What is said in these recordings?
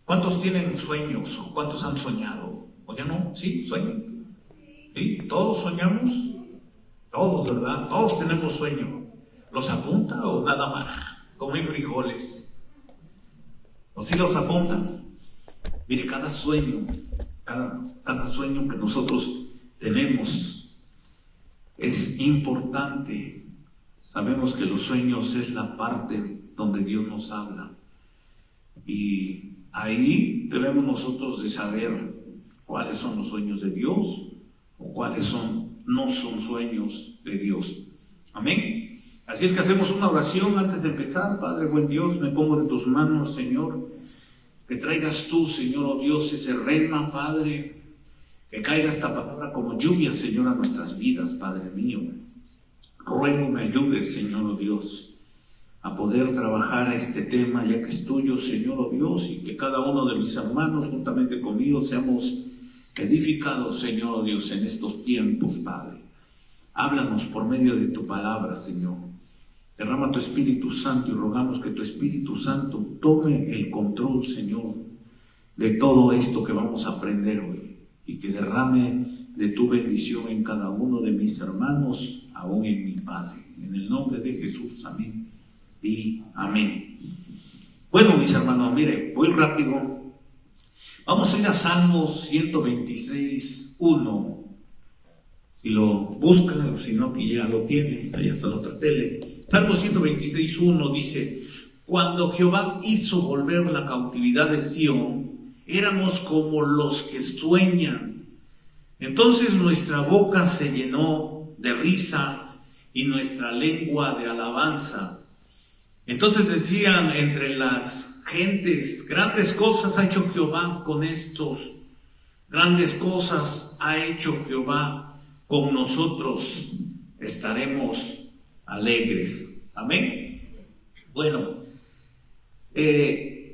¿Cuántos tienen sueños? ¿Cuántos han soñado? ¿O ya no? ¿Sí? ¿Sueñan? ¿Sí? ¿Todos soñamos? Todos, ¿verdad? Todos tenemos sueño. ¿Los apunta o nada más? Como hay frijoles. ¿O sí los apunta? Mire, cada sueño que nosotros tenemos es importante. Sabemos que los sueños es la parte donde Dios nos habla. Y ahí debemos nosotros de saber cuáles son los sueños de Dios o cuáles no son sueños de Dios. Amén. Así es que hacemos una oración antes de empezar. Padre buen Dios, me pongo en tus manos, Señor. Que traigas tú, Señor, oh Dios, ese rema, Padre. Que caiga esta palabra como lluvia, Señor, a nuestras vidas, Padre mío. Ruego me ayudes, Señor, oh Dios, a poder trabajar este tema, ya que es tuyo, Señor, oh Dios, y que cada uno de mis hermanos, juntamente conmigo, seamos edificados, Señor, oh Dios, en estos tiempos, Padre. Háblanos por medio de tu palabra, Señor. Derrama tu Espíritu Santo y rogamos que tu Espíritu Santo tome el control, Señor, de todo esto que vamos a aprender hoy y que derrame de tu bendición en cada uno de mis hermanos, aún en mi Padre. En el nombre de Jesús, amén y amén. Bueno, mis hermanos, mire, voy rápido. Vamos a ir a Salmos 126, 1. Si lo buscan, o si no, que ya lo tienen, allá está la otra tele. Salmos 126, 1 dice: cuando Jehová hizo volver la cautividad de Sión, éramos como los que sueñan. Entonces nuestra boca se llenó de risa y nuestra lengua de alabanza. Entonces decían entre las gentes: grandes cosas ha hecho Jehová con estos, grandes cosas ha hecho Jehová con nosotros, estaremos alegres. Amén. Bueno,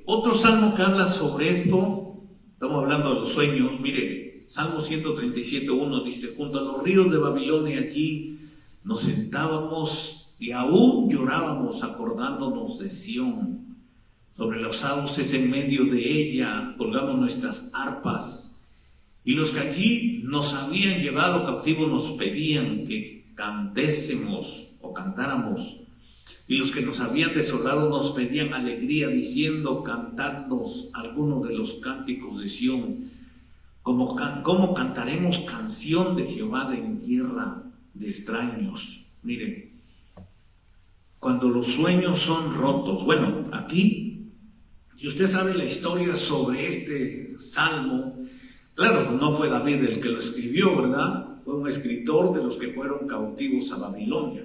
otro salmo que habla sobre esto, estamos hablando de los sueños. Mire, Salmo 137:1 dice: junto a los ríos de Babilonia allí nos sentábamos y aún llorábamos acordándonos de Sión. Sobre los sauces en medio de ella colgamos nuestras arpas, y los que allí nos habían llevado cautivos nos pedían que cantésemos o cantáramos, y los que nos habían desolado nos pedían alegría, diciendo: cantadnos algunos de los cánticos de Sión. ¿Cómo cantaremos canción de Jehová en tierra de extraños? Miren, cuando los sueños son rotos. Bueno, aquí, si usted sabe la historia sobre este salmo, claro, no fue David el que lo escribió, ¿verdad? Fue un escritor de los que fueron cautivos a Babilonia.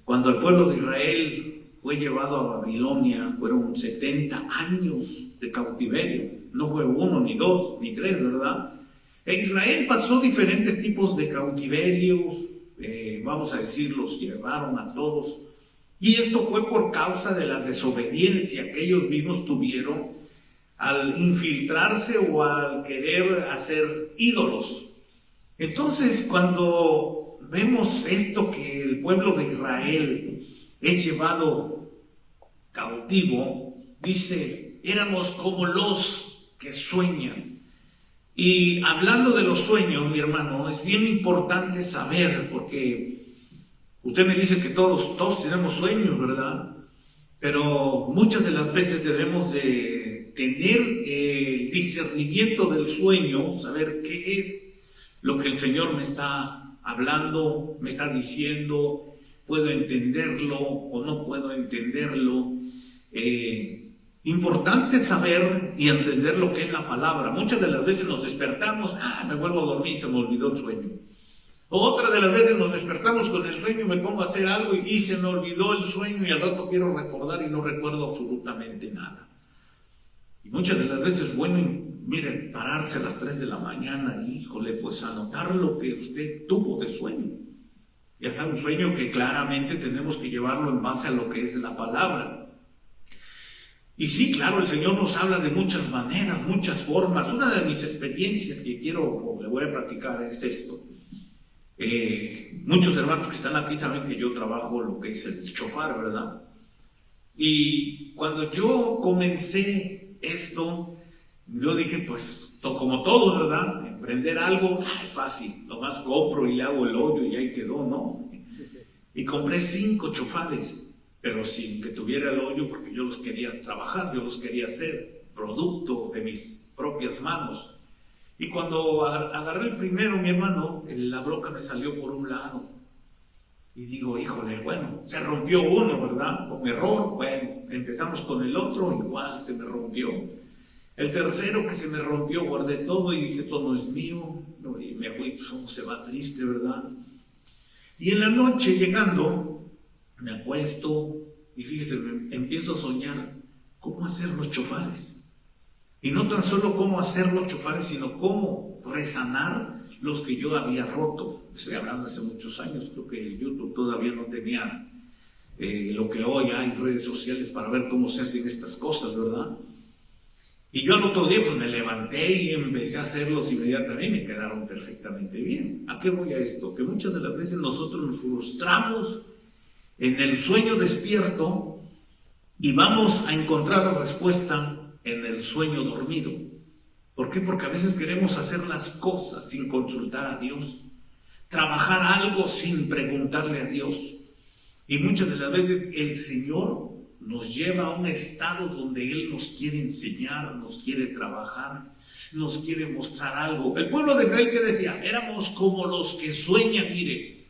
Cuando el pueblo de Israel fue llevado a Babilonia, fueron 70 años de cautiverio. No fue 1, ni 2, ni 3, ¿verdad? Israel pasó diferentes tipos de cautiverios, vamos a decir, los llevaron a todos. Y esto fue por causa de la desobediencia que ellos mismos tuvieron al infiltrarse o al querer hacer ídolos. Entonces, cuando vemos esto, que el pueblo de Israel es llevado cautivo, dice: éramos como los que sueñan. Y hablando de los sueños, mi hermano, es bien importante saber, porque usted me dice que todos tenemos sueños, ¿verdad? Pero muchas de las veces debemos de tener el discernimiento del sueño, saber qué es lo que el Señor me está hablando, me está diciendo, puedo entenderlo o no puedo entenderlo. Importante saber y entender lo que es la palabra. Muchas de las veces nos despertamos, me vuelvo a dormir y se me olvidó el sueño. Otra de las veces nos despertamos con el sueño y me pongo a hacer algo y se me olvidó el sueño y al rato quiero recordar y no recuerdo absolutamente nada. Y muchas de las veces, bueno, miren, pararse a las 3 de la mañana, híjole, pues anotar lo que usted tuvo de sueño. Ya sea un sueño que claramente tenemos que llevarlo en base a lo que es la palabra. Y sí, claro, el Señor nos habla de muchas maneras, muchas formas. Una de mis experiencias que quiero o le voy a platicar es esto. Muchos hermanos que están aquí saben que yo trabajo lo que es el chofar, ¿verdad? Y cuando yo comencé esto, yo dije, pues, como todo, ¿verdad? Emprender algo es fácil, nomás compro y le hago el hoyo y ahí quedó, ¿no? Y compré 5 chofares, pero sin que tuviera el hoyo, porque yo los quería trabajar, yo los quería hacer, producto de mis propias manos. Y cuando agarré el primero, mi hermano, la broca me salió por un lado. Y digo, híjole, bueno, se rompió uno, ¿verdad? Con error, bueno, empezamos con el otro, igual se me rompió. El tercero que se me rompió, guardé todo y dije, esto no es mío. Y me fui, pues uno se va triste, ¿verdad? Y en la noche llegando, me acuesto y fíjese, empiezo a soñar cómo hacer los chofares. Y no tan solo cómo hacer los chofares, sino cómo resanar los que yo había roto. Estoy hablando hace muchos años, creo que el YouTube todavía no tenía lo que hoy hay, redes sociales para ver cómo se hacen estas cosas, ¿verdad? Y yo al otro día pues me levanté y empecé a hacerlos inmediatamente y me quedaron perfectamente bien. ¿A qué voy a esto? Que muchas de las veces nosotros nos frustramos en el sueño despierto y vamos a encontrar la respuesta en el sueño dormido. ¿Por qué? Porque a veces queremos hacer las cosas sin consultar a Dios, trabajar algo sin preguntarle a Dios. Y muchas de las veces el Señor nos lleva a un estado donde Él nos quiere enseñar, nos quiere trabajar, nos quiere mostrar algo. El pueblo de Israel, ¿qué decía? Éramos como los que sueñan, mire,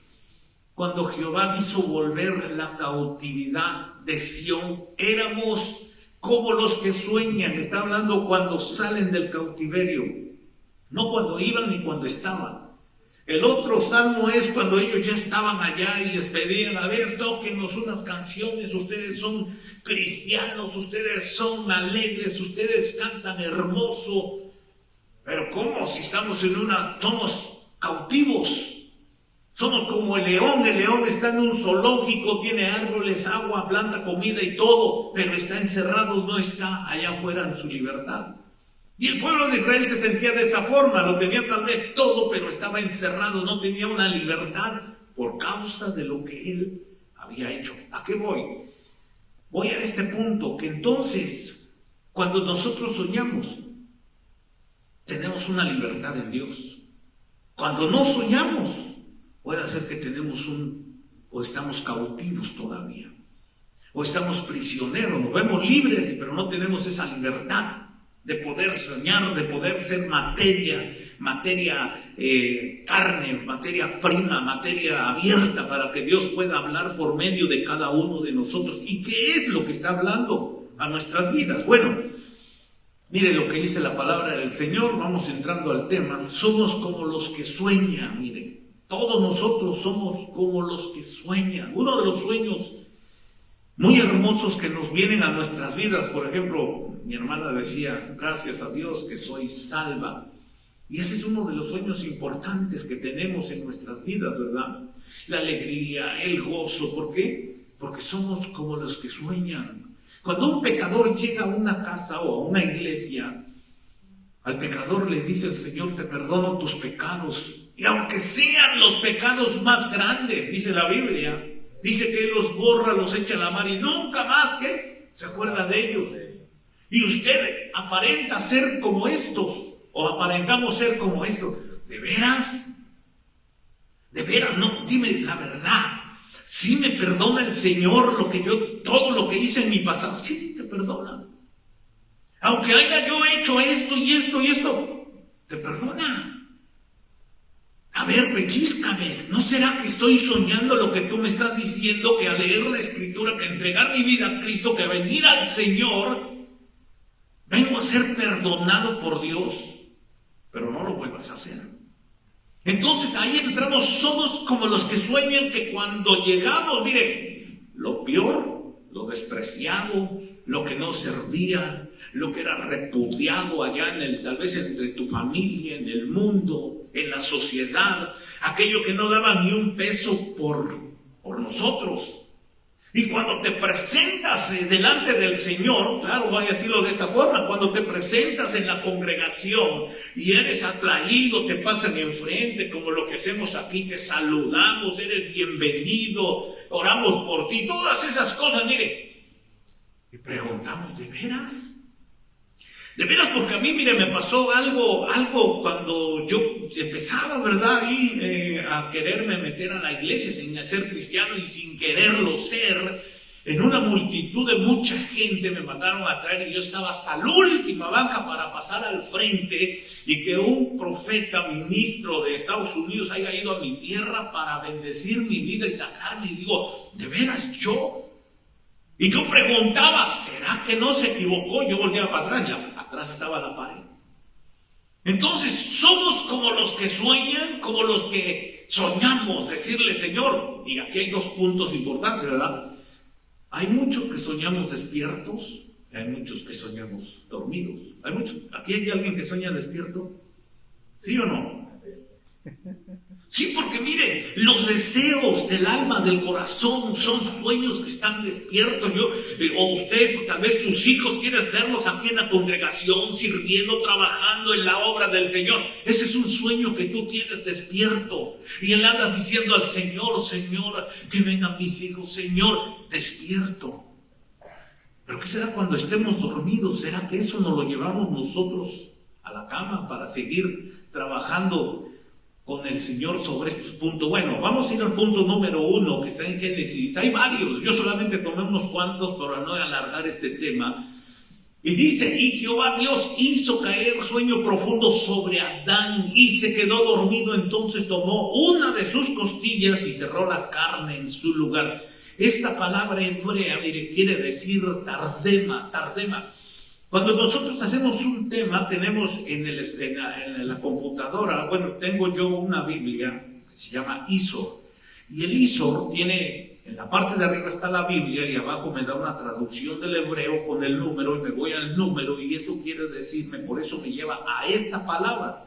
cuando Jehová hizo volver la cautividad de Sión, éramos como los que sueñan. Está hablando cuando salen del cautiverio, no cuando iban ni cuando estaban. El otro salmo es cuando ellos ya estaban allá y les pedían, a ver, tóquenos unas canciones, ustedes son cristianos, ustedes son alegres, ustedes cantan hermoso. Pero ¿cómo? Si estamos somos cautivos. Somos como el león está en un zoológico, tiene árboles, agua, planta, comida y todo, pero está encerrado, no está allá afuera en su libertad. Y el pueblo de Israel se sentía de esa forma, lo tenía tal vez todo, pero estaba encerrado, no tenía una libertad por causa de lo que él había hecho. ¿A qué voy? Voy a este punto, que entonces, cuando nosotros soñamos, tenemos una libertad en Dios. Cuando no soñamos, puede ser que tenemos o estamos cautivos todavía, o estamos prisioneros, nos vemos libres, pero no tenemos esa libertad de poder soñar, de poder ser materia carne, materia prima, materia abierta para que Dios pueda hablar por medio de cada uno de nosotros. ¿Y qué es lo que está hablando a nuestras vidas? Bueno, mire lo que dice la palabra del Señor, vamos entrando al tema. Somos como los que sueñan, mire, todos nosotros somos como los que sueñan. Uno de los sueños muy hermosos que nos vienen a nuestras vidas, por ejemplo, mi hermana decía, gracias a Dios que soy salva. Y ese es uno de los sueños importantes que tenemos en nuestras vidas, ¿verdad? La alegría, el gozo. ¿Por qué? Porque somos como los que sueñan. Cuando un pecador llega a una casa o a una iglesia, al pecador le dice el Señor, te perdono tus pecados. Y aunque sean los pecados más grandes, dice la Biblia, dice que Él los borra, los echa a la mar y nunca más que se acuerda de ellos. Y usted aparenta ser como estos, o aparentamos ser como estos. ¿De veras? ¿De veras? No, dime la verdad. ¿Sí me perdona el Señor todo lo que hice en mi pasado? Sí, te perdona. Aunque haya yo hecho esto y esto y esto, te perdona. A ver, pellízcame, ¿no será que estoy soñando lo que tú me estás diciendo? Que al leer la Escritura, que entregar mi vida a Cristo, que venir al Señor, vengo a ser perdonado por Dios, pero no lo vuelvas a hacer. Entonces ahí entramos, somos como los que sueñan que cuando llegamos, mire, lo peor, lo despreciado, lo que no servía, lo que era repudiado allá tal vez entre tu familia, en el mundo, en la sociedad, aquello que no daba ni un peso por nosotros. Y cuando te presentas delante del Señor, claro, voy a decirlo de esta forma, cuando te presentas en la congregación y eres atraído, te pasan enfrente, como lo que hacemos aquí, te saludamos, eres bienvenido, oramos por ti, todas esas cosas, mire. Y preguntamos, ¿de veras? De veras, porque a mí, mire, me pasó algo cuando yo empezaba, ¿verdad? A quererme meter a la iglesia sin ser cristiano y sin quererlo ser. En una multitud de mucha gente me mandaron a traer y yo estaba hasta la última banca para pasar al frente y que un profeta, ministro de Estados Unidos haya ido a mi tierra para bendecir mi vida y sacarme. Y digo, ¿de veras yo? Y yo preguntaba, ¿será que no se equivocó? Yo volteaba para atrás y atrás estaba la pared. Entonces somos como los que sueñan, como los que soñamos decirle, Señor, y aquí hay dos puntos importantes, ¿verdad? Hay muchos que soñamos despiertos y hay muchos que soñamos dormidos. Hay muchos. ¿Aquí hay alguien que sueña despierto? ¿Sí o no? Sí, porque mire, los deseos del alma, del corazón, son sueños que están despiertos. O usted, tal vez tus hijos, quieres verlos aquí en la congregación, sirviendo, trabajando en la obra del Señor. Ese es un sueño que tú tienes despierto. Y él andas diciendo al Señor, Señor, que vengan mis hijos, Señor, despierto. Pero ¿qué será cuando estemos dormidos? ¿Será que eso nos lo llevamos nosotros a la cama para seguir trabajando con el Señor sobre estos puntos? Bueno, vamos a ir al punto número 1 que está en Génesis. Hay varios, yo solamente tomé unos cuantos para no alargar este tema. Y dice, y Jehová Dios hizo caer sueño profundo sobre Adán y se quedó dormido. Entonces tomó una de sus costillas y cerró la carne en su lugar. Esta palabra hebrea, mire, quiere decir tardema. Cuando nosotros hacemos un tema, tenemos en la computadora, bueno, tengo yo una Biblia que se llama ISOR. Y el ISOR tiene, en la parte de arriba está la Biblia y abajo me da una traducción del hebreo con el número y me voy al número y eso quiere decirme, por eso me lleva a esta palabra.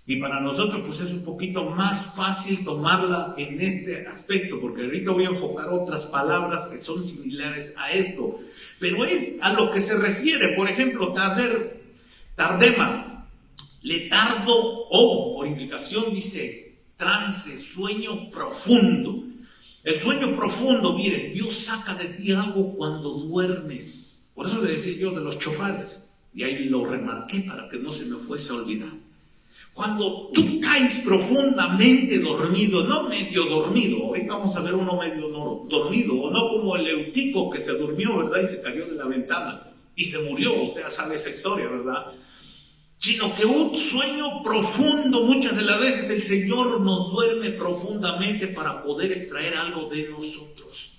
Y para nosotros pues es un poquito más fácil tomarla en este aspecto, porque ahorita voy a enfocar otras palabras que son similares a esto. Pero es a lo que se refiere, por ejemplo, tardema, letardo o, por implicación, dice trance, sueño profundo. El sueño profundo, mire, Dios saca de ti algo cuando duermes. Por eso le decía yo de los chofares, y ahí lo remarqué para que no se me fuese a olvidar. Cuando tú caes profundamente dormido, no medio dormido, hoy vamos a ver uno medio dormido, o no como el Eutico que se durmió, ¿verdad? Y se cayó de la ventana y se murió, usted ya sabe esa historia, ¿verdad? Sino que un sueño profundo, muchas de las veces el Señor nos duerme profundamente para poder extraer algo de nosotros,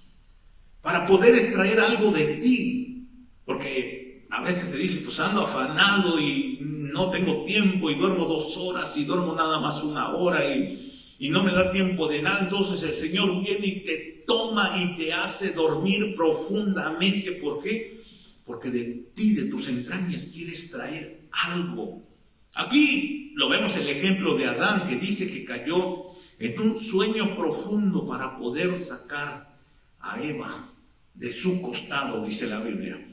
para poder extraer algo de ti, porque a veces se dice, pues ando afanado y no tengo tiempo y duermo 2 horas y duermo nada más 1 hora y no me da tiempo de nada. Entonces el Señor viene y te toma y te hace dormir profundamente. ¿Por qué? Porque de ti, de tus entrañas, quieres traer algo. Aquí lo vemos el ejemplo de Adán, que dice que cayó en un sueño profundo para poder sacar a Eva de su costado, dice la Biblia.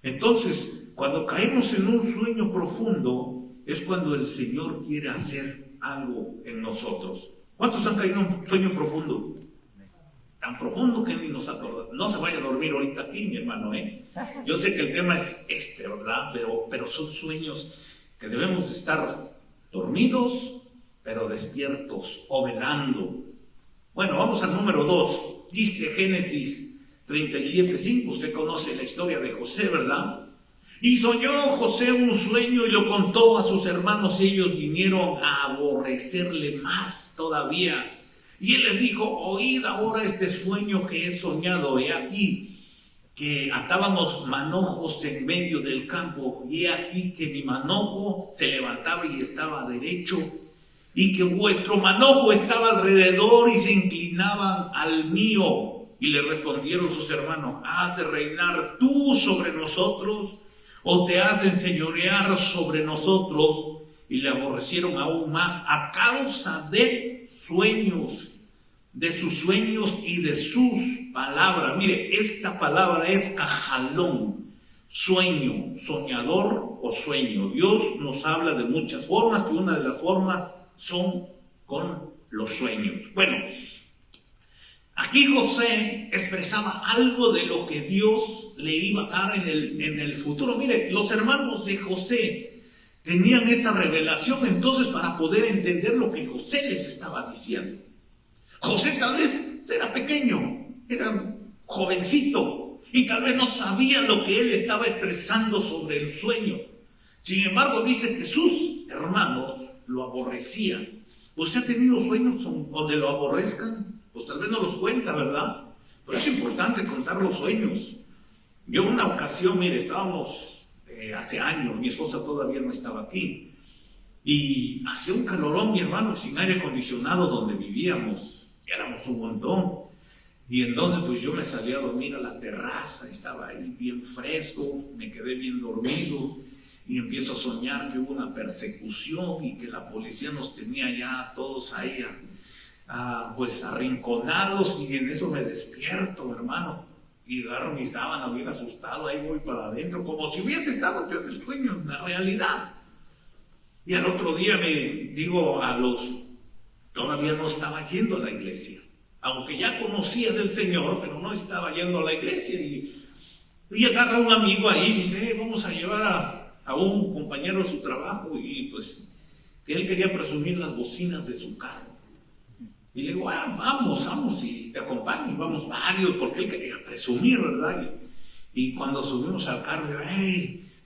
Entonces, cuando caemos en un sueño profundo, es cuando el Señor quiere hacer algo en nosotros. ¿Cuántos han caído en un sueño profundo? Tan profundo que ni nos acordamos. No se vaya a dormir ahorita aquí, mi hermano, ¿eh? Yo sé que el tema es ¿verdad? Pero son sueños que debemos estar dormidos, pero despiertos o velando. Bueno, vamos al número 2. Dice Génesis 37:5. Usted conoce la historia de José, ¿verdad? Y soñó José un sueño y lo contó a sus hermanos y ellos vinieron a aborrecerle más todavía. Y él les dijo, oíd ahora este sueño que he soñado. He aquí que atábamos manojos en medio del campo y he aquí que mi manojo se levantaba y estaba derecho y que vuestro manojo estaba alrededor y se inclinaban al mío. Y le respondieron sus hermanos, ¿has de reinar tú sobre nosotros o te has de enseñorear sobre nosotros? Y le aborrecieron aún más a causa de sueños, de sus sueños y de sus palabras. Mire, esta palabra es cajalón, sueño, soñador o sueño. Dios nos habla de muchas formas y una de las formas son con los sueños. Bueno, aquí José expresaba algo de lo que Dios le iba a dar en el futuro. Mire, los hermanos de José tenían esa revelación entonces para poder entender lo que José les estaba diciendo. José tal vez era pequeño, era jovencito y tal vez no sabía lo que él estaba expresando sobre el sueño. Sin embargo, dice que sus hermanos lo aborrecían. ¿Usted ha tenido sueños donde lo aborrezcan? Pues tal vez no los cuenta, ¿verdad? Pero es importante contar los sueños. Yo una ocasión, mire, estábamos hace años, mi esposa todavía no estaba aquí, y hacía un calorón, mi hermano, sin aire acondicionado donde vivíamos, éramos un montón. Y entonces pues yo me salí a dormir a la terraza, estaba ahí bien fresco, me quedé bien dormido y empiezo a soñar que hubo una persecución y que la policía nos tenía ya todos ahí pues arrinconados, y en eso me despierto, hermano, y agarro mi sábana bien asustado, ahí voy para adentro, como si hubiese estado yo en el sueño, en la realidad. Y al otro día me digo todavía no estaba yendo a la iglesia, aunque ya conocía del Señor, pero no estaba yendo a la iglesia, y agarra un amigo ahí y dice, vamos a llevar a un compañero de su trabajo, y pues que él quería presumir las bocinas de su carro. Y le digo, vamos, y te acompaño, y vamos varios, porque él quería presumir, ¿verdad? Y cuando subimos al carro, yo,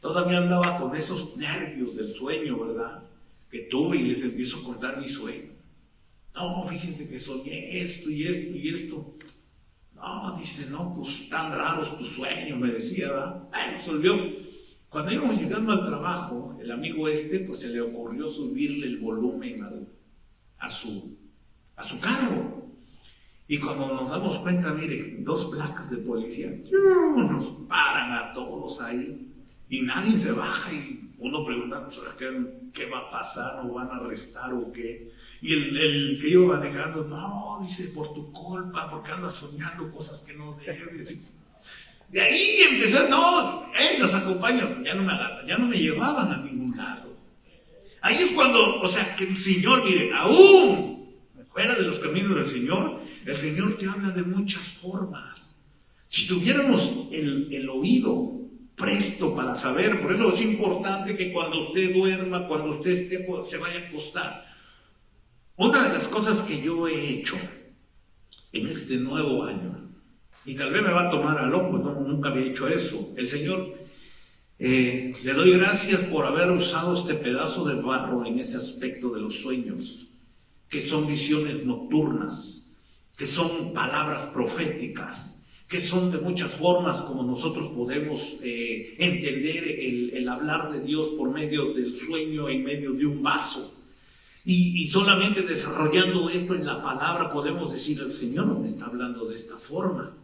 todavía andaba con esos nervios del sueño, ¿verdad? Que tuve, y les empiezo a contar mi sueño. No, fíjense que soñé esto y esto y esto. No, dice, no, pues tan raros tus sueños, me decía, ¿verdad? Se olvidó. Cuando íbamos llegando al trabajo, el amigo pues se le ocurrió subirle el volumen a su carro. Y cuando nos damos cuenta, mire, 2 placas de policía, nos paran a todos ahí y nadie se baja, y uno preguntando, ¿qué va a pasar? ¿O van a arrestar o qué? Y el que iba manejando, no, dice, por tu culpa, porque andas soñando cosas que no debes. De ahí empezó, no, los acompaño, ya no me llevaban a ningún lado. Ahí es cuando, o sea, que el Señor, mire, aún fuera de los caminos del Señor, el Señor te habla de muchas formas. Si tuviéramos el oído presto para saber, por eso es importante que cuando usted duerma, cuando usted se vaya a acostar, una de las cosas que yo he hecho en este nuevo año, y tal vez me va a tomar a loco, nunca había hecho eso, el Señor, le doy gracias por haber usado este pedazo de barro en ese aspecto de los sueños, que son visiones nocturnas, que son palabras proféticas, que son de muchas formas como nosotros podemos entender el hablar de Dios por medio del sueño, en medio de un vaso. Y solamente desarrollando esto en la palabra podemos decir, el Señor me está hablando de esta forma.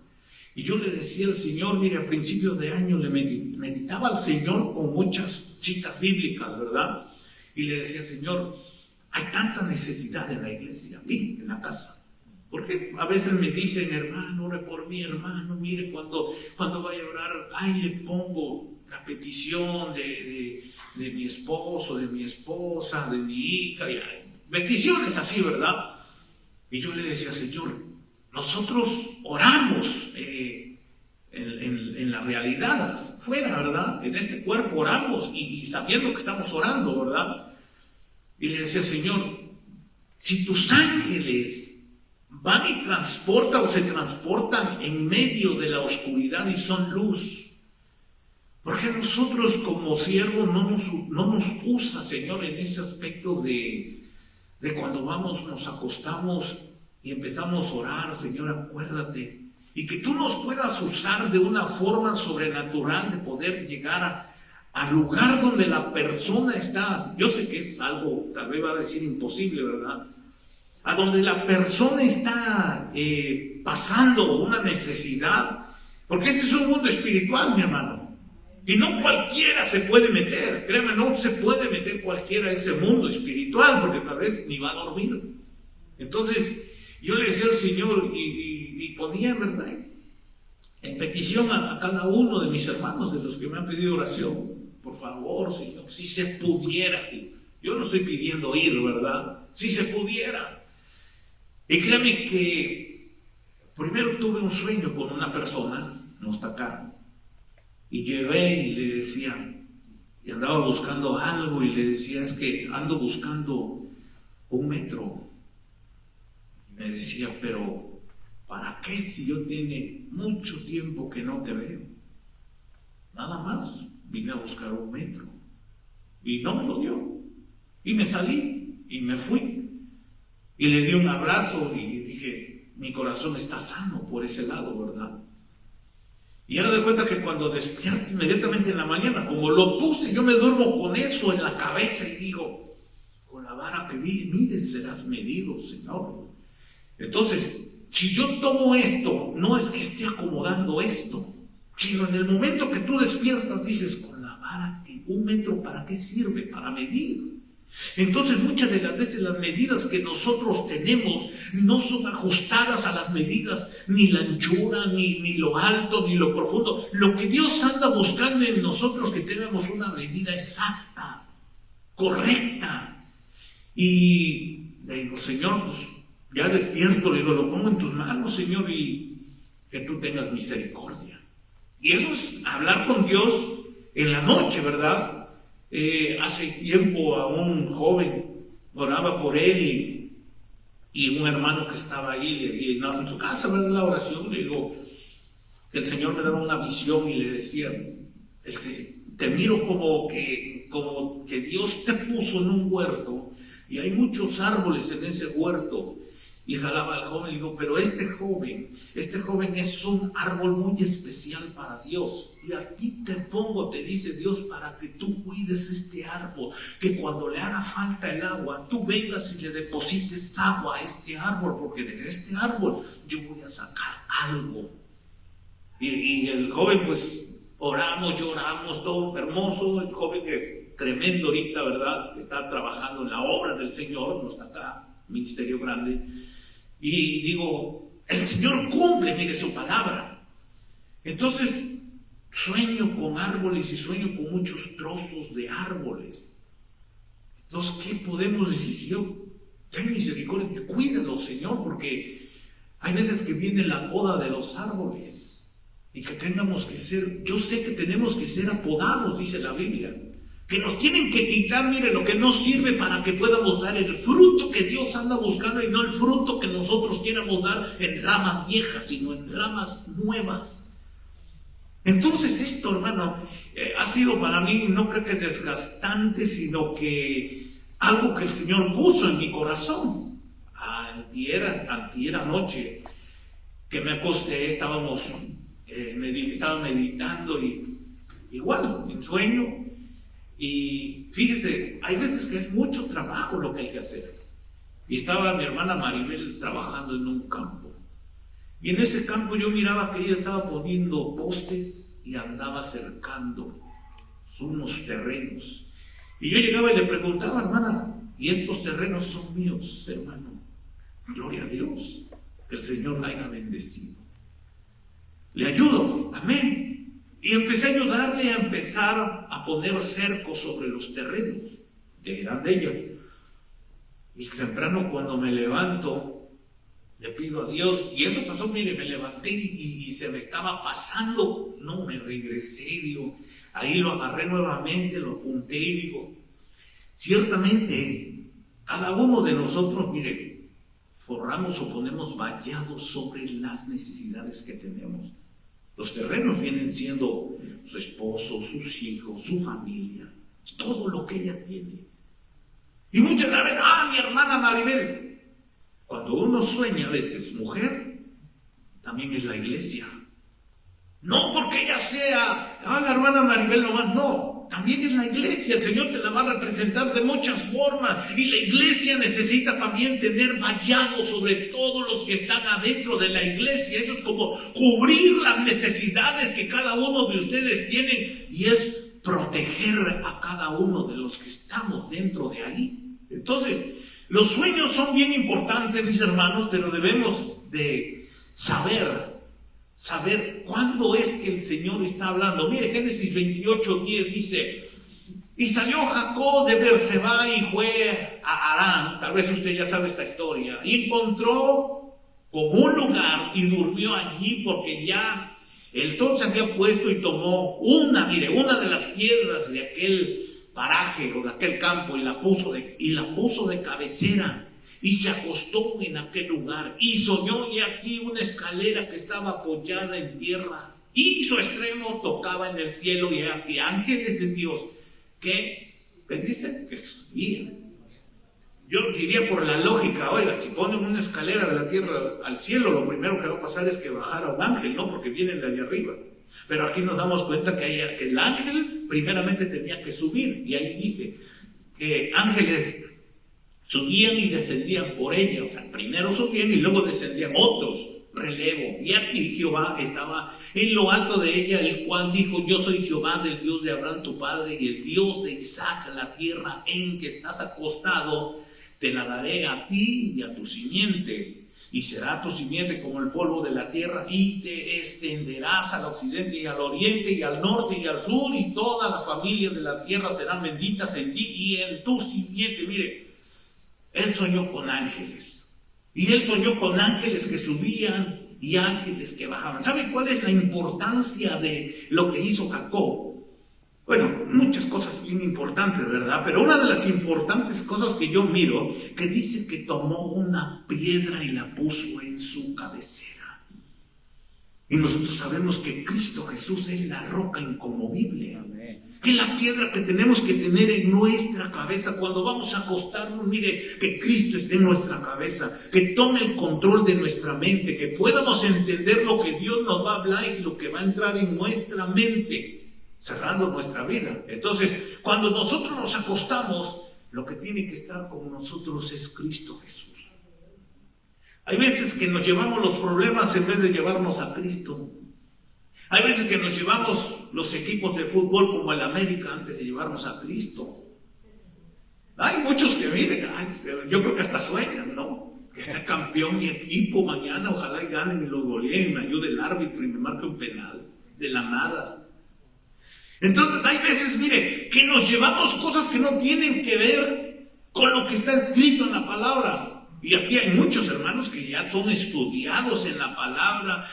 Y yo le decía al Señor, mire, a principios de año le meditaba al Señor con muchas citas bíblicas, ¿verdad? Y le decía, Señor, hay tanta necesidad en la iglesia, aquí, en la casa. Porque a veces me dicen, hermano, ore por mí, hermano, mire, cuando vaya a orar, le pongo la petición de mi esposo, de mi esposa, de mi hija, peticiones así, ¿verdad? Y yo le decía, Señor, nosotros oramos en la realidad, fuera, ¿verdad? En este cuerpo oramos y sabiendo que estamos orando, ¿verdad? Y le decía, Señor, si tus ángeles van y se transportan en medio de la oscuridad y son luz, ¿por qué nosotros como siervos no nos usa, Señor, en ese aspecto de cuando nos acostamos y empezamos a orar, Señor, acuérdate, y que tú nos puedas usar de una forma sobrenatural de poder llegar al lugar donde la persona está? Yo sé que es algo, tal vez va a decir imposible, ¿verdad? A donde la persona está pasando una necesidad, porque este es un mundo espiritual, mi hermano, y no cualquiera se puede meter, créeme, no se puede meter cualquiera a ese mundo espiritual, porque tal vez ni va a dormir. Entonces, yo le decía al Señor y ponía, ¿verdad?, en petición a cada uno de mis hermanos, de los que me han pedido oración, por favor, Señor, si se pudiera, yo no estoy pidiendo ir, ¿verdad?, si se pudiera. Y créame que primero tuve un sueño con una persona, no está acá, Y llegué y le decía, y andaba buscando algo, y le decía, es que ando buscando 1 metro. Y me decía, pero ¿para qué si yo tiene mucho tiempo que no te veo? Nada más, vine a buscar 1 metro. Y no me lo dio. Y me salí y me fui. Y le di un abrazo y dije, mi corazón está sano por ese lado, ¿verdad? Y haga de cuenta que cuando despierto inmediatamente en la mañana, como lo puse, yo me duermo con eso en la cabeza y digo, con la vara que mides serás medido, Señor. Entonces, si yo tomo esto, no es que esté acomodando esto, sino en el momento que tú despiertas dices, con la vara que 1 metro, ¿para qué sirve? Para medir. Entonces muchas de las veces las medidas que nosotros tenemos no son ajustadas a las medidas, ni la anchura, ni lo alto, ni lo profundo. Lo que Dios anda buscando en nosotros, que tengamos una medida exacta, correcta. Y le digo, Señor, pues ya despierto, le digo, lo pongo en tus manos, Señor, y que tú tengas misericordia. Y eso es hablar con Dios en la noche, ¿verdad? Hace tiempo a un joven oraba por él y un hermano que estaba ahí en su casa, ¿verdad? La oración, le digo que el Señor me daba una visión y le decía, te miro como que Dios te puso en un huerto y hay muchos árboles en ese huerto. Y jalaba al joven y digo, pero este joven es un árbol muy especial para Dios. Y a ti te pongo, te dice Dios, para que tú cuides este árbol. Que cuando le haga falta el agua, tú vengas y le deposites agua a este árbol. Porque de este árbol yo voy a sacar algo. Y el joven, pues, oramos, lloramos, todo hermoso. El joven que tremendo ahorita, ¿verdad? Que está trabajando en la obra del Señor, no está acá, ministerio grande. Y digo, el Señor cumple, mire, su palabra. Entonces, sueño con árboles y sueño con muchos trozos de árboles. Entonces, ¿qué podemos decir? Señor, ten misericordia, cuídalo, Señor, porque hay veces que viene la poda de los árboles y que tengamos que ser, yo sé que tenemos que ser apodados, dice la Biblia. Que nos tienen que quitar, mire, lo que no sirve para que podamos dar el fruto que Dios anda buscando y no el fruto que nosotros quieramos dar en ramas viejas, sino en ramas nuevas. Entonces esto, hermano, ha sido para mí, no creo que desgastante, sino que algo que el Señor puso en mi corazón. Antier anoche, que me acosté, estaba meditando y igual, en sueño. Y fíjese, hay veces que es mucho trabajo lo que hay que hacer. Y estaba mi hermana Maribel trabajando en un campo. Y en ese campo yo miraba que ella estaba poniendo postes y andaba cercando unos terrenos. Y yo llegaba y le preguntaba, hermana, ¿y estos terrenos son míos, hermano? Gloria a Dios, que el Señor la haya bendecido. Le ayudo, amén. Y empecé a ayudarle a empezar a poner cercos sobre los terrenos que eran de ella. Y temprano cuando me levanto, le pido a Dios, y eso pasó, mire, me levanté y se me estaba pasando, no, me regresé, digo, ahí lo agarré nuevamente, lo apunté y digo, ciertamente, cada uno de nosotros, mire, forramos o ponemos vallados sobre las necesidades que tenemos. Los terrenos vienen siendo su esposo, sus hijos, su familia, todo lo que ella tiene. Y muchas veces, mi hermana Maribel, cuando uno sueña a veces mujer, también es la iglesia. No porque ella sea, la hermana Maribel nomás, no. También es la iglesia, el Señor te la va a representar de muchas formas y la iglesia necesita también tener vallado sobre todos los que están adentro de la iglesia. Eso es como cubrir las necesidades que cada uno de ustedes tiene y es proteger a cada uno de los que estamos dentro de ahí. Entonces, los sueños son bien importantes, mis hermanos, pero debemos de saber cuándo es que el Señor está hablando. Mire, Génesis 28:10 dice, y salió Jacob de Berseba y fue a Harán, tal vez usted ya sabe esta historia, y encontró como un lugar y durmió allí porque ya El sol se había puesto y tomó una de las piedras de aquel paraje o de aquel campo y la puso de cabecera. Y se acostó en aquel lugar y soñó, y aquí una escalera que estaba apoyada en tierra y su extremo tocaba en el cielo, y aquí ángeles de Dios que dicen que subían. Yo diría por la lógica, oiga, si ponen una escalera de la tierra al cielo, lo primero que va a pasar es que bajara un ángel, ¿no? Porque vienen de allá arriba. Pero aquí nos damos cuenta que el ángel primeramente tenía que subir, y ahí dice que ángeles subían y descendían por ella. O sea, primero subían y luego descendían otros, relevo. Y aquí Jehová estaba en lo alto de ella, el cual dijo: yo soy Jehová, del Dios de Abraham tu padre y el Dios de Isaac. La tierra en que estás acostado te la daré a ti y a tu simiente, y será tu simiente como el polvo de la tierra, y te extenderás al occidente y al oriente y al norte y al sur, y todas las familias de la tierra serán benditas en ti y en tu simiente. Mire, él soñó con ángeles, y él soñó con ángeles que subían y ángeles que bajaban. ¿Sabe cuál es la importancia de lo que hizo Jacob? Bueno, muchas cosas bien importantes, ¿verdad? Pero una de las importantes cosas que yo miro, que dice que tomó una piedra y la puso en su cabecera. Y nosotros sabemos que Cristo Jesús es la roca inconmovible. Amén. Que la piedra que tenemos que tener en nuestra cabeza cuando vamos a acostarnos, mire, que Cristo esté en nuestra cabeza, que tome el control de nuestra mente, que podamos entender lo que Dios nos va a hablar y lo que va a entrar en nuestra mente, cerrando nuestra vida. Entonces, cuando nosotros nos acostamos, lo que tiene que estar con nosotros es Cristo Jesús. Hay veces que nos llevamos los problemas en vez de llevarnos a Cristo. Hay veces que nos llevamos los equipos de fútbol como el América antes de llevarnos a Cristo. Hay muchos que miren, yo creo que hasta sueñan, ¿no? Que sea campeón mi equipo mañana, ojalá y ganen y los goleen, me ayude el árbitro y me marque un penal de la nada. Entonces hay veces, mire, que nos llevamos cosas que no tienen que ver con lo que está escrito en la palabra. Y aquí hay muchos hermanos que ya son estudiados en la palabra,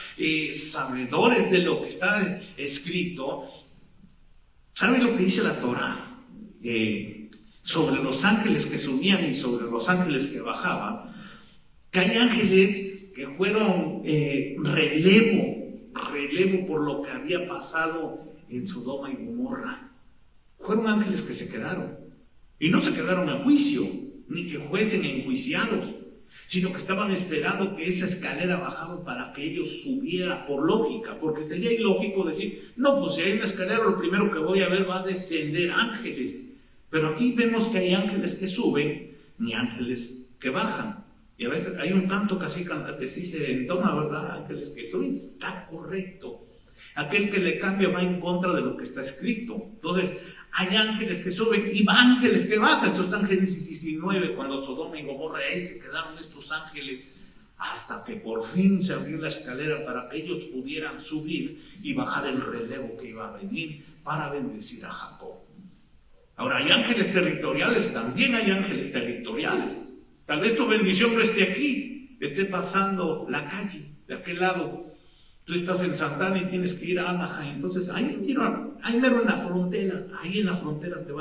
sabedores de lo que está escrito. ¿Saben lo que dice la Torah? Sobre los ángeles que subían y sobre los ángeles que bajaban. Que hay ángeles que fueron relevo por lo que había pasado en Sodoma y Gomorra. Fueron ángeles que se quedaron. Y no se quedaron a juicio, ni que fuesen enjuiciados, sino que estaban esperando que esa escalera bajara para que ellos subieran por lógica, porque sería ilógico decir, no, pues si hay una escalera, lo primero que voy a ver va a descender ángeles. Pero aquí vemos que hay ángeles que suben, ni ángeles que bajan. Y a veces hay un canto que sí se entona, ¿verdad? Ángeles que suben, está correcto. Aquel que le cambia va en contra de lo que está escrito. Entonces, hay ángeles que suben y ángeles que bajan. Eso está en Génesis 19, cuando Sodoma y Gomorra, ahí se quedaron estos ángeles, hasta que por fin se abrió la escalera para que ellos pudieran subir y bajar el relevo que iba a venir para bendecir a Jacob. Ahora, hay ángeles territoriales, también hay ángeles territoriales. Tal vez tu bendición no esté aquí, esté pasando la calle, de aquel lado. Tú estás en Santana y tienes que ir a Anaheim. Entonces, ahí mero en la frontera, ahí en la frontera te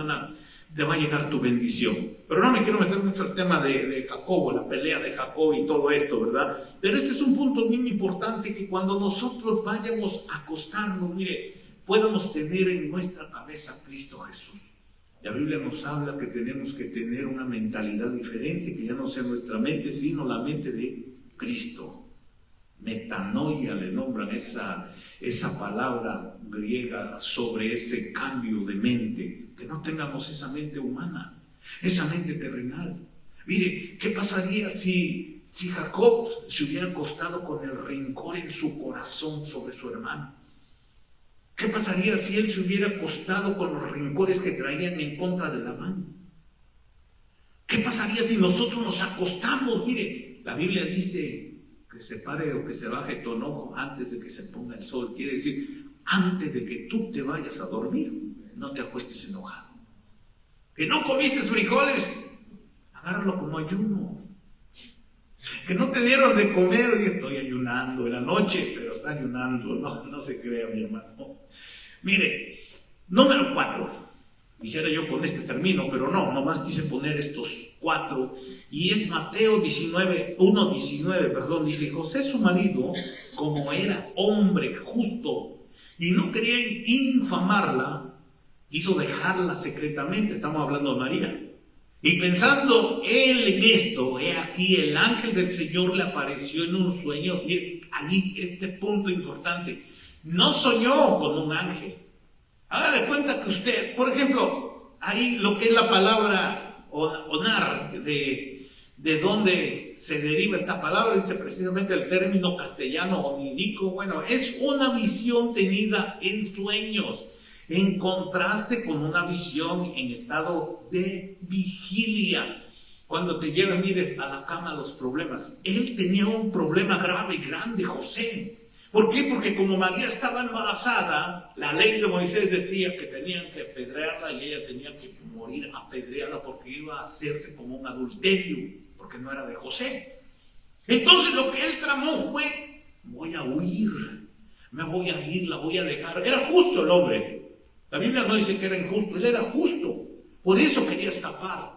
va a llegar tu bendición. Pero no me quiero meter mucho al tema de Jacobo, la pelea de Jacob y todo esto, ¿verdad? Pero este es un punto bien importante, que cuando nosotros vayamos a acostarnos, mire, podamos tener en nuestra cabeza a Cristo Jesús. La Biblia nos habla que tenemos que tener una mentalidad diferente, que ya no sea nuestra mente, sino la mente de Cristo. Metanoia le nombran esa palabra griega sobre ese cambio de mente, que no tengamos esa mente humana, esa mente terrenal. Mire, ¿qué pasaría si Jacob se hubiera acostado con el rencor en su corazón sobre su hermano? ¿Qué pasaría si él se hubiera acostado con los rencores que traían en contra de Labán? ¿Qué pasaría si nosotros nos acostamos? Mire, la Biblia dice que se pare o que se baje tu enojo antes de que se ponga el sol. Quiere decir, antes de que tú te vayas a dormir, no te acuestes enojado. Que no comiste frijoles, agárralo como ayuno. que no te dieron de comer, y estoy ayunando en la noche, pero está ayunando, no se crea, mi hermano. Mire, número 4. Dijera yo con este termino, pero no, nomás quise poner estos 4, y es Mateo 1:19, dice: José su marido, como era hombre justo y no quería infamarla, quiso dejarla secretamente. Estamos hablando de María. Y pensando él en esto, he aquí el ángel del Señor le apareció en un sueño. Mire, allí este punto importante, no soñó con un ángel. Haga de cuenta que usted, por ejemplo, ahí lo que es la palabra onar, de dónde se deriva esta palabra, dice precisamente el término castellano onírico. Bueno, es una visión tenida en sueños, en contraste con una visión en estado de vigilia. Cuando te llevan, mire, a la cama los problemas. Él tenía un problema grave, grande, José. ¿Por qué? Porque como María estaba embarazada, la ley de Moisés decía que tenían que apedrearla y ella tenía que morir apedreada porque iba a hacerse como un adulterio, porque no era de José. Entonces lo que él tramó fue: voy a huir, me voy a ir, la voy a dejar. Era justo el hombre. La Biblia no dice que era injusto, él era justo. Por eso quería escapar.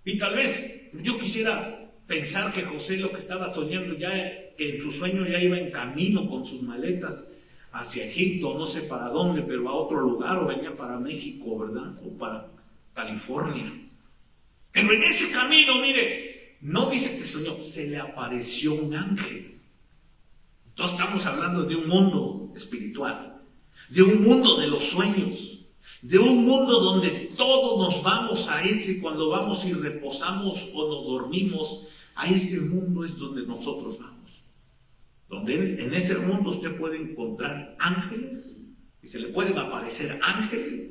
Y tal vez yo quisiera pensar que José lo que estaba soñando ya, que en su sueño ya iba en camino con sus maletas hacia Egipto, no sé para dónde, pero a otro lugar, o venía para México, ¿verdad? O para California. Pero en ese camino, mire, no dice que soñó, se le apareció un ángel. Entonces estamos hablando de un mundo espiritual, de un mundo de los sueños, de un mundo donde todos nos vamos a ese, cuando vamos y reposamos o nos dormimos, a ese mundo es donde nosotros vamos. Donde en ese mundo usted puede encontrar ángeles, y se le pueden aparecer ángeles,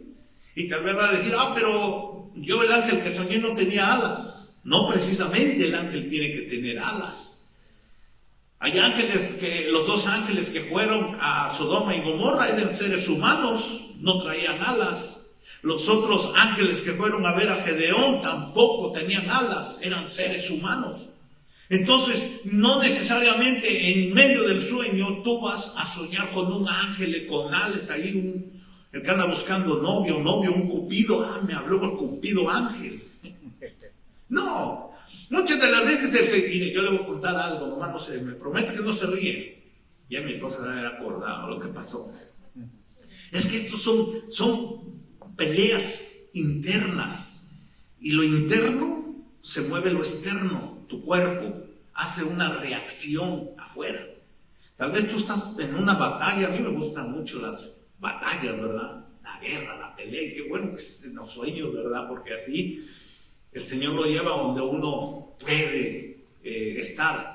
y tal vez va a decir: pero yo el ángel que soñé no tenía alas. No precisamente el ángel tiene que tener alas. Hay ángeles los 2 ángeles que fueron a Sodoma y Gomorra eran seres humanos, no traían alas. Los otros ángeles que fueron a ver a Gedeón tampoco tenían alas, eran seres humanos. Entonces, no necesariamente en medio del sueño tú vas a soñar con un ángel con alas, ahí el que anda buscando novio, un cupido. Me habló el cupido ángel. No, muchas de las veces mire, yo le voy a contar algo, nomás no se me promete que no se ríe. Ya mi esposa se había acordado lo que pasó. Es que estos son peleas internas, y lo interno se mueve lo externo. Tu cuerpo hace una reacción afuera. Tal vez tú estás en una batalla. A mí me gustan mucho las batallas, ¿verdad? La guerra, la pelea, y qué bueno que es en los sueños, ¿verdad? Porque así el Señor lo lleva donde uno puede estar.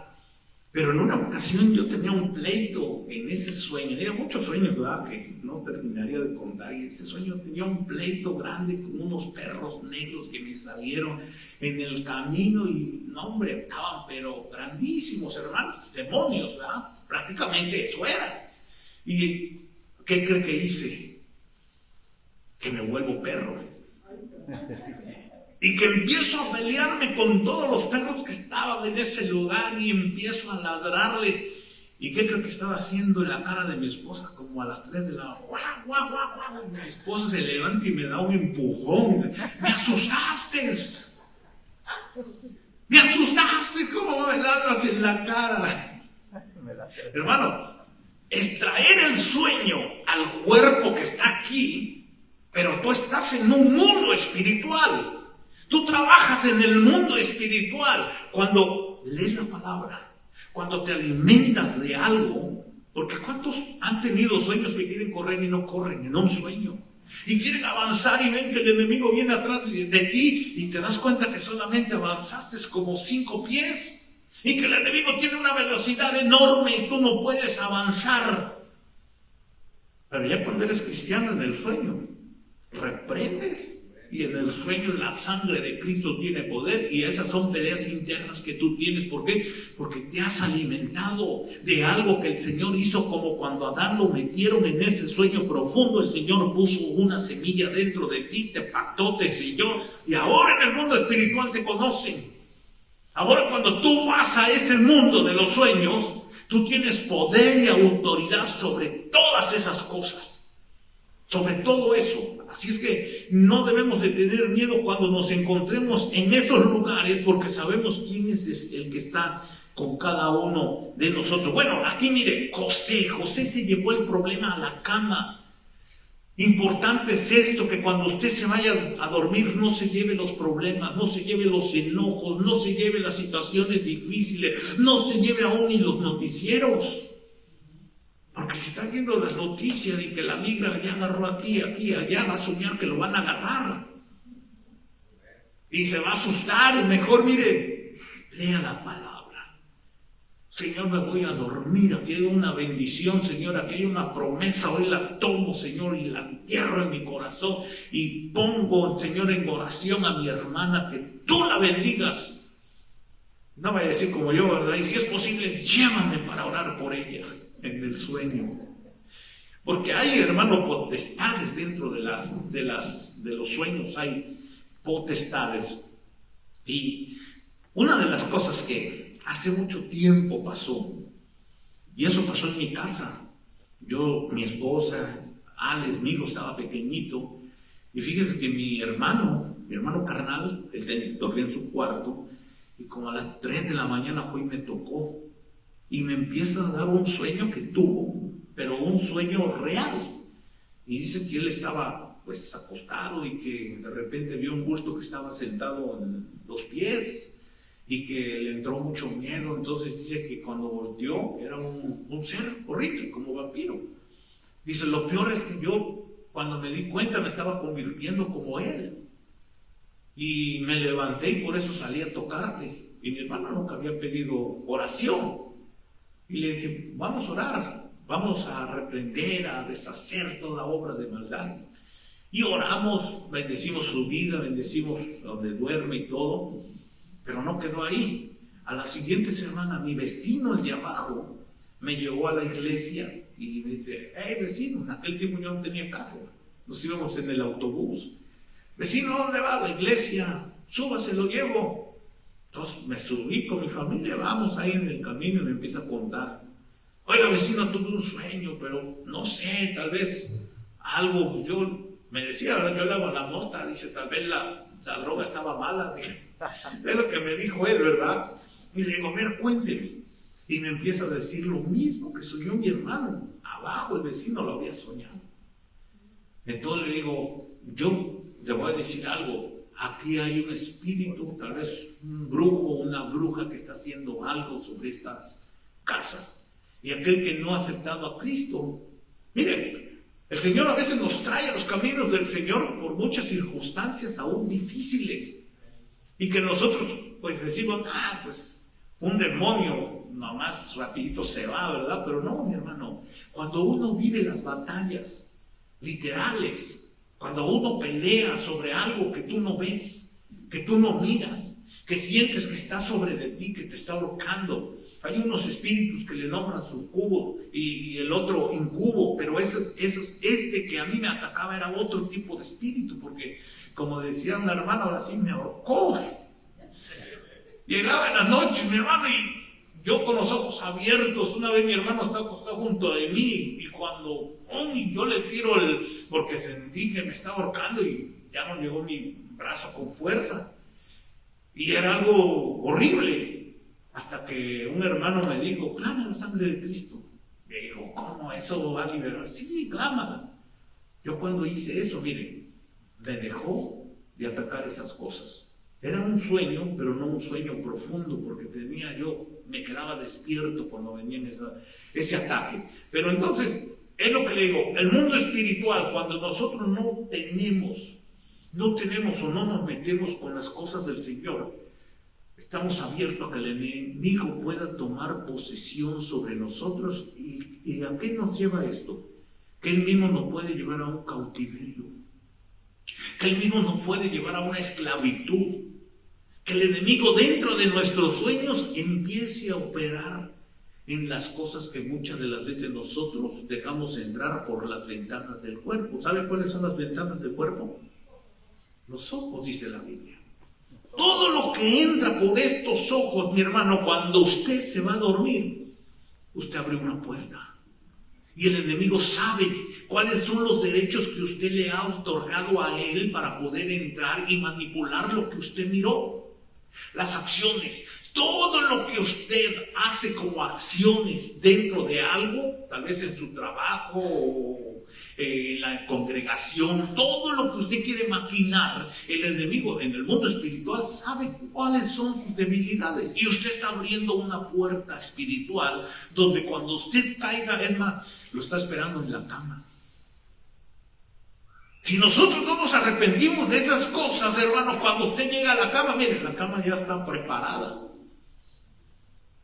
Pero en una ocasión yo tenía un pleito en ese sueño. Tenía muchos sueños, ¿verdad?, que no terminaría de contar. Y ese sueño tenía un pleito grande con unos perros negros que me salieron en el camino. Y no, hombre, estaban pero grandísimos, hermanos, demonios, ¿verdad? Prácticamente eso era. ¿Y qué cree que hice? Que me vuelvo perro. Y que empiezo a pelearme con todos los perros que estaban en ese lugar, y empiezo a ladrarle. ¿Y qué creo que estaba haciendo en la cara de mi esposa? Como a las 3 de la hora. Mi esposa se levanta y me da un empujón. ¡Me asustaste! ¡Me asustaste! ¿Cómo me ladras en la cara? Hermano, extraer el sueño al cuerpo que está aquí, pero tú estás en un mundo espiritual. Tú trabajas en el mundo espiritual cuando lees la palabra, cuando te alimentas de algo. Porque ¿cuántos han tenido sueños que quieren correr y no corren en un sueño? Y quieren avanzar y ven que el enemigo viene atrás de ti y te das cuenta que solamente avanzaste como 5 pies y que el enemigo tiene una velocidad enorme y tú no puedes avanzar. Pero ya cuando eres cristiano, en el sueño reprendes. Y en el sueño la sangre de Cristo tiene poder, y esas son peleas internas que tú tienes. ¿Por qué? Porque te has alimentado de algo que el Señor hizo, como cuando a Adán lo metieron en ese sueño profundo. El Señor puso una semilla dentro de ti, te pactó, te selló, y ahora en el mundo espiritual te conocen. Ahora cuando tú vas a ese mundo de los sueños, tú tienes poder y autoridad sobre todas esas cosas, sobre todo eso. Así es que no debemos de tener miedo cuando nos encontremos en esos lugares, porque sabemos quién es el que está con cada uno de nosotros. Bueno, aquí mire, José se llevó el problema a la cama. Importante es esto, que cuando usted se vaya a dormir no se lleve los problemas, no se lleve los enojos, no se lleve las situaciones difíciles, no se lleve aún ni los noticieros. Porque si está viendo las noticias y que la migra ya agarró aquí, allá, va a soñar que lo van a agarrar. Y se va a asustar, y mejor, mire, lea la palabra. Señor, me voy a dormir, aquí hay una bendición, Señor, aquí hay una promesa, hoy la tomo, Señor, y la entierro en mi corazón, y pongo, Señor, en oración a mi hermana, que tú la bendigas. No vaya a decir como yo, ¿verdad? Y si es posible, llévame para orar por ella en el sueño. Porque hay, hermano, potestades dentro de los sueños, hay potestades. Y una de las cosas que hace mucho tiempo pasó, y eso pasó en mi casa. Yo, mi esposa, Alex, mi hijo estaba pequeñito, y fíjense que mi hermano carnal, él dormía en su cuarto, y como a las 3 de la mañana fue y me tocó, y me empieza a dar un sueño que tuvo, pero un sueño real. Y dice que él estaba pues acostado y que de repente vio un bulto que estaba sentado en los pies, y que le entró mucho miedo. Entonces dice que cuando volteó era un ser horrible, como vampiro. Dice, lo peor es que yo, cuando me di cuenta, me estaba convirtiendo como él. Y me levanté y por eso salí a tocarte. Y mi hermano nunca había pedido oración. Y le dije, vamos a orar, vamos a reprender, a deshacer toda obra de maldad. Y oramos, bendecimos su vida, bendecimos donde duerme y todo. Pero no quedó ahí. A la siguiente semana, mi vecino, el de abajo, me llevó a la iglesia y me dice, hey vecino, en aquel tiempo yo no tenía carro, nos íbamos en el autobús. Vecino, ¿dónde va? A la iglesia, súbase, lo llevo. Entonces me subí con mi familia, vamos ahí en el camino y me empieza a contar. Oiga vecino, tuve un sueño, pero no sé, tal vez algo, pues yo me decía, yo le hago la mota, dice, tal vez la droga estaba mala, dije. Es lo que me dijo él, ¿verdad? Y le digo, a ver, cuénteme. Y me empieza a decir lo mismo que soñó mi hermano. Abajo el vecino lo había soñado. Entonces le digo, yo le voy a decir algo. Aquí hay un espíritu, tal vez un brujo, una bruja que está haciendo algo sobre estas casas. Y aquel que no ha aceptado a Cristo, miren, el Señor a veces nos trae a los caminos del Señor por muchas circunstancias aún difíciles. Y que nosotros pues decimos, pues un demonio nomás rapidito se va, ¿verdad? Pero no, mi hermano, cuando uno vive las batallas literales, cuando uno pelea sobre algo que tú no ves, que tú no miras, que sientes que está sobre de ti, que te está ahorcando. Hay unos espíritus que le nombran sucubo y el otro incubo, pero este que a mí me atacaba era otro tipo de espíritu, porque como decía una hermana, ahora sí me ahorcó. Llegaba en la noche mi hermano y yo con los ojos abiertos, una vez mi hermano estaba acostado junto de mí y cuando yo le tiro porque sentí que me estaba ahorcando y ya no llegó mi brazo con fuerza. Y era algo horrible. Hasta que un hermano me dijo, clama la sangre de Cristo. Le digo, ¿cómo eso va a liberar? Sí, clámala. Yo cuando hice eso, miren, me dejó de atacar esas cosas. Era un sueño, pero no un sueño profundo, porque me quedaba despierto cuando venía ese ataque. Pero entonces, es lo que le digo, el mundo espiritual, cuando nosotros no tenemos o no nos metemos con las cosas del Señor, estamos abiertos a que el enemigo pueda tomar posesión sobre nosotros. ¿Y a qué nos lleva esto? Que él mismo nos puede llevar a un cautiverio, que él mismo nos puede llevar a una esclavitud, que el enemigo dentro de nuestros sueños empiece a operar en las cosas que muchas de las veces nosotros dejamos entrar por las ventanas del cuerpo. ¿Sabe cuáles son las ventanas del cuerpo? Los ojos, dice la Biblia. Todo lo que entra por estos ojos, mi hermano, cuando usted se va a dormir, usted abre una puerta. Y el enemigo sabe cuáles son los derechos que usted le ha otorgado a él para poder entrar y manipular lo que usted miró. Las acciones, todo lo que usted hace como acciones dentro de algo, tal vez en su trabajo o en la congregación, todo lo que usted quiere maquinar, el enemigo en el mundo espiritual sabe cuáles son sus debilidades. Y usted está abriendo una puerta espiritual donde cuando usted caiga, es más, lo está esperando en la cama. Si nosotros no nos arrepentimos de esas cosas, hermano, cuando usted llega a la cama, mire, la cama ya está preparada.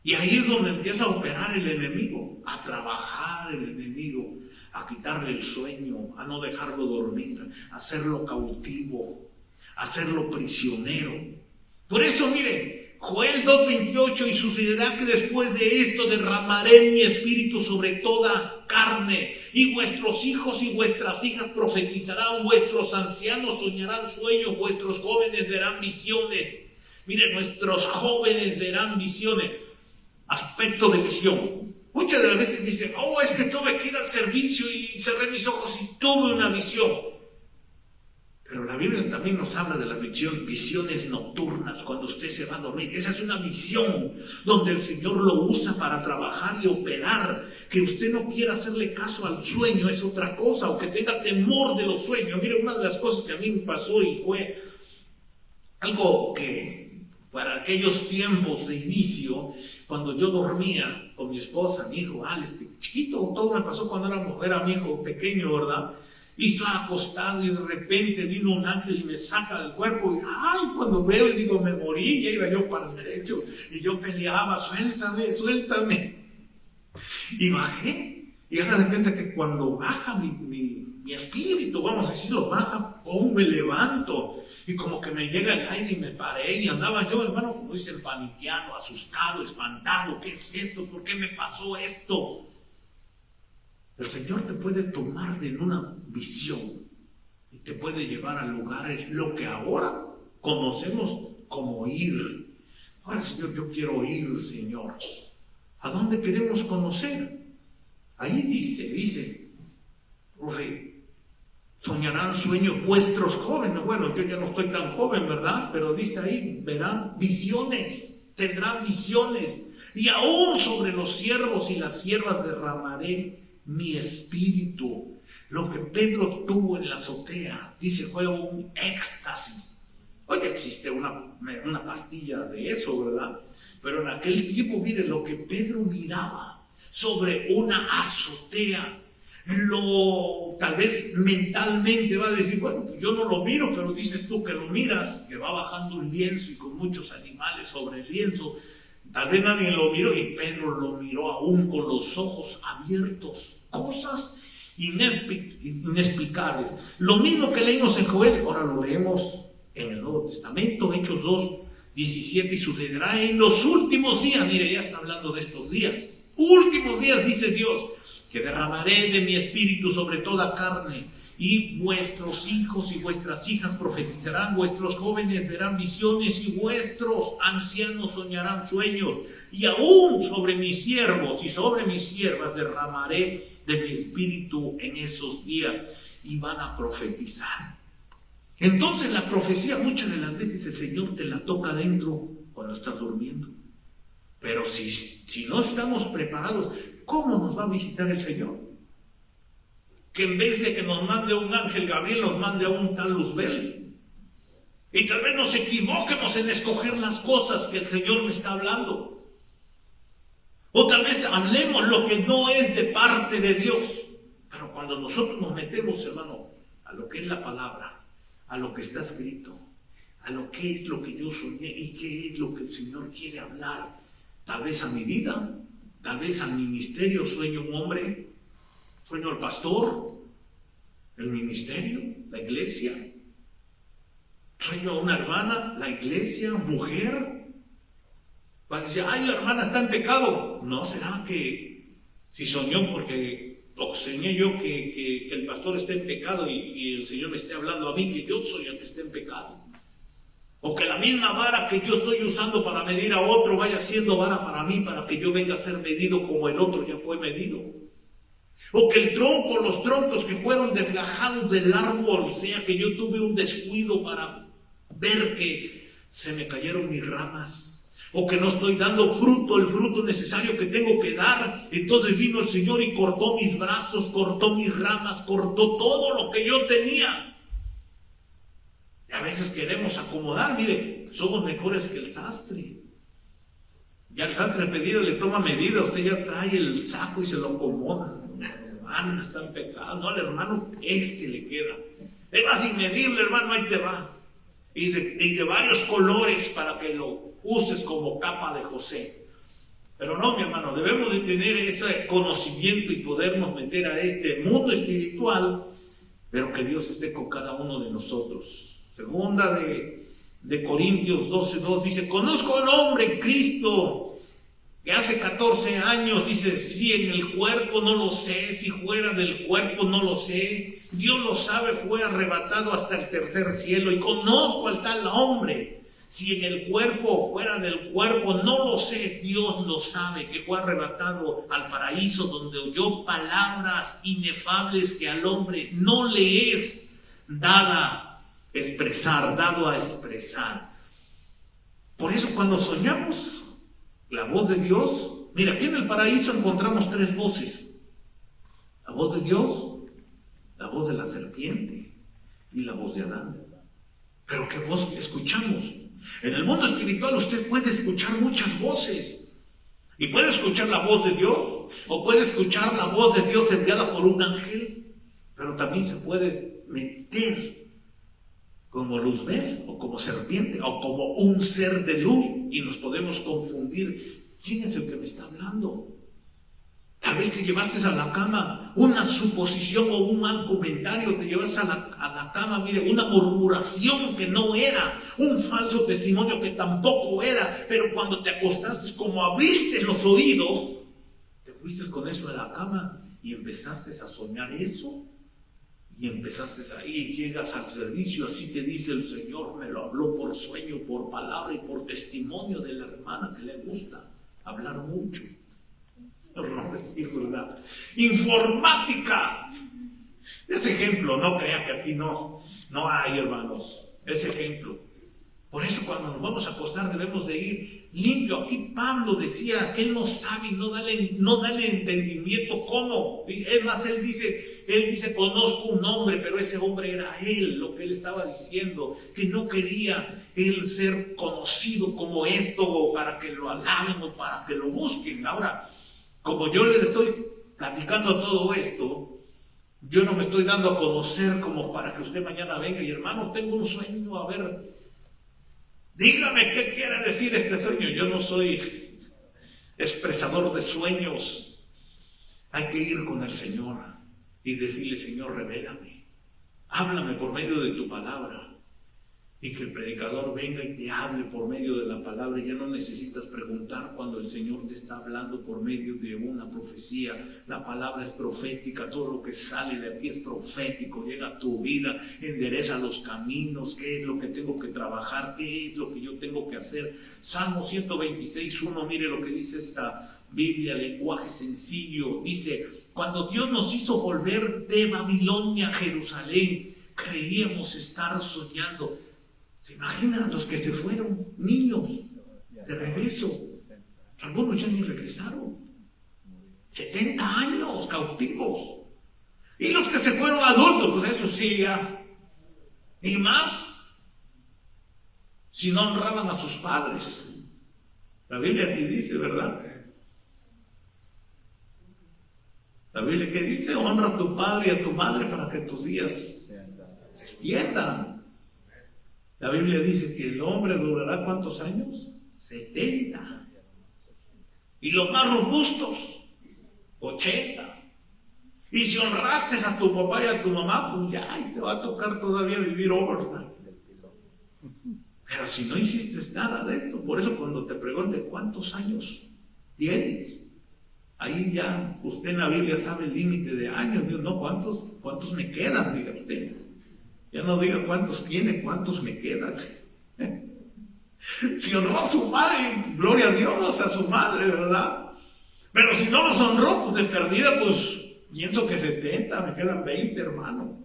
Y ahí es donde empieza a operar el enemigo, a trabajar el enemigo, a quitarle el sueño, a no dejarlo dormir, a hacerlo cautivo, a hacerlo prisionero. Por eso, mire, Joel 2:28, y sucederá que después de esto derramaré mi espíritu sobre toda carne, y vuestros hijos y vuestras hijas profetizarán, vuestros ancianos soñarán sueños, vuestros jóvenes verán visiones. Mire, nuestros jóvenes verán visiones. Aspecto de visión. Muchas de las veces dicen, oh, es que tuve que ir al servicio y cerré mis ojos y tuve una visión. Pero la Biblia también nos habla de las visiones nocturnas, cuando usted se va a dormir. Esa es una visión donde el Señor lo usa para trabajar y operar. Que usted no quiera hacerle caso al sueño es otra cosa, o que tenga temor de los sueños. Mire, una de las cosas que a mí me pasó y fue algo que para aquellos tiempos de inicio, cuando yo dormía con mi esposa, mi hijo, chiquito, todo me pasó cuando era mi hijo pequeño, ¿verdad? Y estaba acostado y de repente vino un ángel y me saca del cuerpo y cuando veo y digo, me morí, ya iba yo para el techo y yo peleaba, suéltame. Y bajé y haga de cuenta que cuando baja mi espíritu, vamos a decirlo, baja, me levanto. Y como que me llega el aire y me paré y andaba yo, hermano, como dicen, paniqueado, asustado, espantado. ¿Qué es esto? ¿Por qué me pasó esto? El Señor te puede tomar en una visión y te puede llevar a lugares, lo que ahora conocemos como ir. Ahora, Señor, yo quiero ir, Señor. ¿A dónde queremos conocer? Ahí dice, profe, soñarán sueños vuestros jóvenes. Bueno, yo ya no estoy tan joven, ¿verdad? Pero dice ahí, verán visiones, tendrán visiones. Y aún sobre los siervos y las siervas derramaré mi espíritu. Lo que Pedro tuvo en la azotea, dice, fue un éxtasis. Hoy existe una pastilla de eso, ¿verdad? Pero en aquel tiempo, mire, lo que Pedro miraba sobre una azotea, tal vez mentalmente va a decir, bueno, pues yo no lo miro, pero dices tú que lo miras, que va bajando un lienzo y con muchos animales sobre el lienzo. Tal vez nadie lo miró y Pedro lo miró aún con los ojos abiertos. Cosas inexplicables. Lo mismo que leímos en Joel, ahora lo leemos en el Nuevo Testamento, Hechos 2:17, y sucederá en los últimos días. Mire, ya está hablando de estos días. Últimos días, dice Dios, que derramaré de mi espíritu sobre toda carne, y vuestros hijos y vuestras hijas profetizarán, vuestros jóvenes verán visiones y vuestros ancianos soñarán sueños, y aún sobre mis siervos y sobre mis siervas derramaré de mi espíritu en esos días, y van a profetizar. Entonces la profecía muchas de las veces el Señor te la toca dentro cuando estás durmiendo. Pero si no estamos preparados, ¿cómo nos va a visitar el Señor? Que en vez de que nos mande un ángel Gabriel, nos mande a un tal Luzbel. Y tal vez nos equivoquemos en escoger las cosas que el Señor me está hablando. O tal vez hablemos lo que no es de parte de Dios. Pero cuando nosotros nos metemos, hermano, a lo que es la palabra, a lo que está escrito, a lo que es lo que yo soñé y qué es lo que el Señor quiere hablar, tal vez a mi vida, tal vez al ministerio, sueño un hombre, sueño el pastor, el ministerio, la iglesia, sueño a una hermana, la iglesia, mujer. Va a decir, la hermana está en pecado. ¿No será que si soñó porque soñé yo que el pastor esté en pecado y el Señor me esté hablando a mí que yo soy el que esté en pecado? O que la misma vara que yo estoy usando para medir a otro vaya siendo vara para mí, para que yo venga a ser medido como el otro ya fue medido. O que el tronco, los troncos que fueron desgajados del árbol, sea que yo tuve un descuido para ver que se me cayeron mis ramas. O que no estoy dando fruto, el fruto necesario que tengo que dar. Entonces vino el Señor y cortó mis brazos, cortó mis ramas, cortó todo lo que yo tenía. Y a veces queremos acomodar, mire, somos mejores que el sastre. Ya el sastre pedido le toma medida, usted ya trae el saco y se lo acomoda. Hermano, está en pecado. No, al hermano le queda. Es más, sin medirle, hermano, ahí te va. Y de varios colores para que lo uses como capa de José. Pero no, mi hermano, debemos de tener ese conocimiento y podernos meter a este mundo espiritual, pero que Dios esté con cada uno de nosotros. Segunda de Corintios 12:2 dice, conozco a un hombre, Cristo, que hace 14 años, dice, si en el cuerpo no lo sé, si fuera del cuerpo no lo sé, Dios lo sabe, fue arrebatado hasta el tercer cielo, y conozco al tal hombre, si en el cuerpo o fuera del cuerpo no lo sé, Dios lo sabe, que fue arrebatado al paraíso, donde oyó palabras inefables que al hombre no le es dado a expresar. Por eso cuando soñamos la voz de Dios, mira, aquí en el paraíso encontramos 3 voces: la voz de Dios, la voz de la serpiente y la voz de Adán. Pero ¿qué voz escuchamos? En el mundo espiritual usted puede escuchar muchas voces, y puede escuchar la voz de Dios, o puede escuchar la voz de Dios enviada por un ángel, pero también se puede meter como luzbel, o como serpiente, o como un ser de luz, y nos podemos confundir. ¿Quién es el que me está hablando? Tal vez te llevaste a la cama una suposición o un mal comentario, te llevas a la cama, mire, una murmuración que no era, un falso testimonio que tampoco era, pero cuando te acostaste, como abriste los oídos, te fuiste con eso a la cama y empezaste a soñar eso. Y empezaste ahí, llegas al servicio, así te dice el Señor, me lo habló por sueño, por palabra y por testimonio de la hermana que le gusta hablar mucho. No decir verdad. Informática. Ese ejemplo, no crea que aquí no hay, hermanos. Ese ejemplo. Por eso cuando nos vamos a acostar debemos de ir limpio. Aquí Pablo decía que él no sabe y no dale entendimiento cómo. Es más, él dice, conozco un hombre, pero ese hombre era él, lo que él estaba diciendo, que no quería él ser conocido como esto, o para que lo alaben o para que lo busquen. Ahora, como yo le estoy platicando todo esto, yo no me estoy dando a conocer como para que usted mañana venga y, hermano, tengo un sueño, a ver, dígame qué quiere decir este sueño. Yo no soy expresador de sueños. Hay que ir con el Señor y decirle, Señor, revélame, háblame por medio de tu palabra. Y que el predicador venga y te hable por medio de la palabra. Ya no necesitas preguntar cuando el Señor te está hablando por medio de una profecía. La palabra es profética, todo lo que sale de aquí es profético. Llega a tu vida, endereza los caminos. ¿Qué es lo que tengo que trabajar? ¿Qué es lo que yo tengo que hacer? Salmo 126:1, mire lo que dice esta Biblia, lenguaje sencillo. Dice, cuando Dios nos hizo volver de Babilonia a Jerusalén, creíamos estar soñando. ¿Se imaginan los que se fueron, niños, de regreso? Algunos ya ni regresaron. 70 años cautivos. Y los que se fueron adultos, pues eso sí, ya. Y más, si no honraban a sus padres. La Biblia sí dice, ¿verdad? La Biblia que dice, honra a tu padre y a tu madre para que tus días se extiendan. La Biblia dice que el hombre durará ¿cuántos años? 70. Y los más robustos, 80. Y si honraste a tu papá y a tu mamá, pues ya, y te va a tocar todavía vivir overtime. Pero si no hiciste nada de esto, por eso cuando te pregunte ¿cuántos años tienes? Ahí ya usted en la Biblia sabe el límite de años. Dios, no, ¿cuántos me quedan? Diga usted. Ya no diga cuántos tiene, cuántos me quedan. Si honró a su madre, gloria a Dios, a su madre, ¿verdad? Pero si no los honró, pues de perdida, pues pienso que 70, me quedan 20, hermano.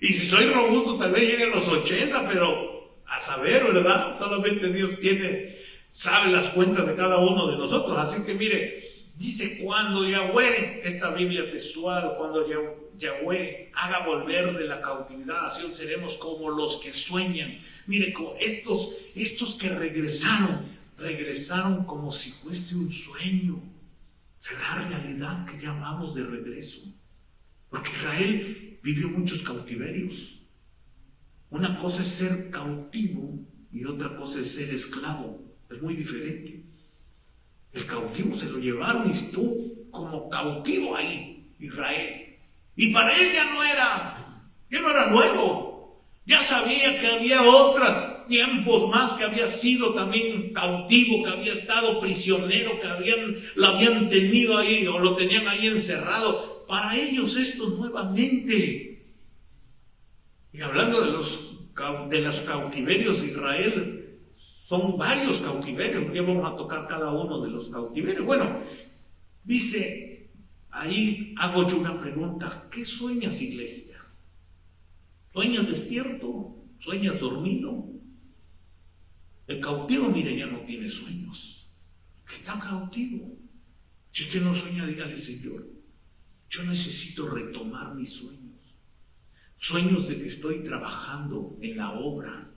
Y si soy robusto, tal vez llegue a los 80, pero a saber, ¿verdad? Solamente Dios sabe las cuentas de cada uno de nosotros. Así que mire, dice cuando Yahweh, esta Biblia textual, cuando Yahweh haga volver de la cautividad a Sion, seremos como los que sueñan. Mire, estos que regresaron como si fuese un sueño. Será realidad que llamamos de regreso. Porque Israel vivió muchos cautiverios. Una cosa es ser cautivo y otra cosa es ser esclavo. Es muy diferente. El cautivo se lo llevaron y estuvo como cautivo ahí, Israel. Y para él ya no era nuevo. Ya sabía que había otros tiempos más, que había sido también cautivo, que había estado prisionero, que lo habían tenido ahí o lo tenían ahí encerrado. Para ellos esto nuevamente. Y hablando de los cautiverios de Israel, son varios cautiverios. Ya vamos a tocar cada uno de los cautiverios. Bueno, dice, ahí hago yo una pregunta. ¿Qué sueñas, iglesia? ¿Sueñas despierto? ¿Sueñas dormido? El cautivo, mire, ya no tiene sueños. ¿Qué está cautivo? Si usted no sueña, dígale, Señor, yo necesito retomar mis sueños. Sueños de que estoy trabajando en la obra.